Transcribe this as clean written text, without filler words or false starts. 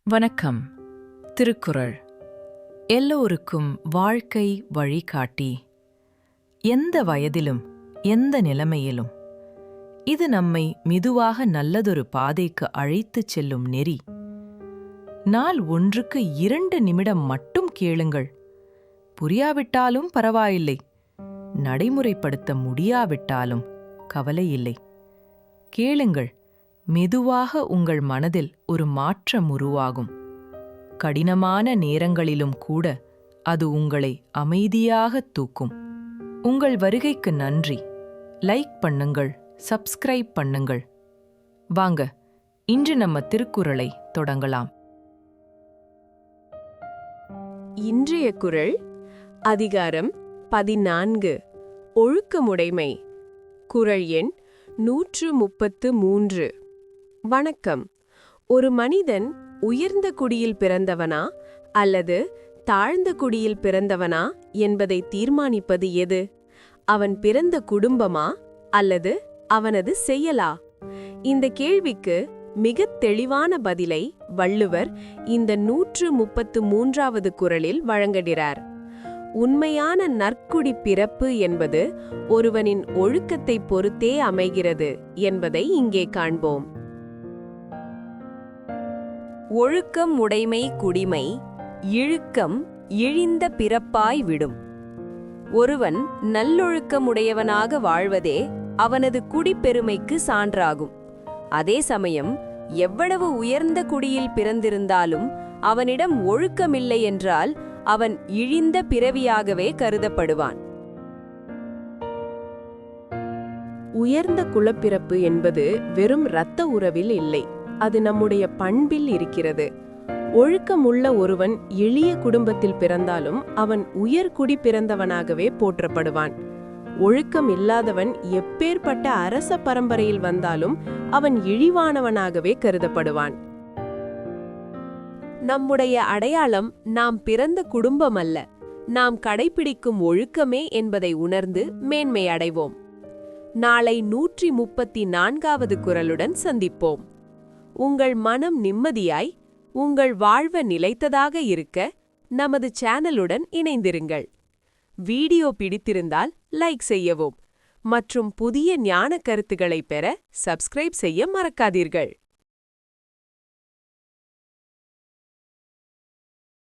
வணக்கம். திருக்குறள் எல்லோருக்கும் வாழ்க்கை வழிகாட்டி. எந்த வயதிலும் எந்த நிலைமையிலும் இது நம்மை மெதுவாக நல்லதொரு பாதைக்கு அழைத்துச் செல்லும் நெறி. நாள் ஒன்றுக்கு 2 நிமிடம் மட்டும் கேளுங்கள். புரியாவிட்டாலும் பரவாயில்லை, நடைமுறைப்படுத்த முடியாவிட்டாலும் கவலையில்லை. கேளுங்கள், மெதுவாக உங்கள் மனதில் ஒரு மாற்றம் உருவாகும். கடினமான நேரங்களிலும் கூட அது உங்களை அமைதியாக தூக்கும். உங்கள் வருகைக்கு நன்றி. லைக் பண்ணுங்கள், சப்ஸ்கிரைப் பண்ணுங்கள். வாங்க, இன்று நம்ம திருக்குறளை தொடங்கலாம். இன்றைய குறள் அதிகாரம் 14 ஒழுக்கமுடைமை. குறள் எண் 133. வணக்கம். ஒரு மனிதன் உயர்ந்த குடியில் பிறந்தவனா அல்லது தாழ்ந்த குடியில் பிறந்தவனா என்பதை தீர்மானிப்பது எது? அவன் பிறந்த குடும்பமா அல்லது அவனது செயலா? இந்த கேள்விக்கு மிகத் தெளிவான பதிலை வள்ளுவர் இந்த 133வது குறளில் வழங்குகிறார். உண்மையான நற்குடி பிறப்பு என்பது ஒருவனின் ஒழுக்கத்தை பொறுத்தே அமைகிறது என்பதை இங்கே காண்போம். ஒழுக்கம் உடைமை குடிமை, இழுக்கம் இழிந்த பிறப்பாய் விடும். ஒருவன் நல்லொழுக்கமுடையவனாக வாழ்வதே அவனது குடிப்பெருமைக்கு சான்றாகும். அதே சமயம் எவ்வளவு உயர்ந்த குடியில் பிறந்திருந்தாலும் அவனிடம் ஒழுக்கமில்லை என்றால் அவன் இழிந்த பிறவியாகவே கருதப்படுவான். உயர்ந்த குலப்பிறப்பு என்பது வெறும் இரத்த உறவில் இல்லை, அது நம்முடைய பண்பில் இருக்கிறது. ஒழுக்கமுள்ள ஒருவன் எளிய குடும்பத்தில் பிறந்தாலும் அவன் உயர்குடி பிறந்தவனாகவே போற்றப்படுவான். ஒழுக்கம் இல்லாதவன் எப்பேற்பட்ட அரச பரம்பரையில் வந்தாலும் அவன் இழிவானவனாகவே கருதப்படுவான். நம்முடைய அடையாளம் நாம் பிறந்த குடும்பம் அல்ல, நாம் கடைபிடிக்கும் ஒழுக்கமே என்பதை உணர்ந்து மேன்மை அடைவோம். நாளை 134வது குறளுடன் சந்திப்போம். உங்கள் மனம் நிம்மதியாய், உங்கள் வாழ்வு நிலைத்ததாக இருக்க நமது சேனலுடன் இணைந்திருங்கள். வீடியோ பிடித்திருந்தால் லைக் செய்யவும் மற்றும் புதிய ஞான கருத்துக்களை பெற சப்ஸ்கிரைப் செய்ய மறக்காதீர்கள்.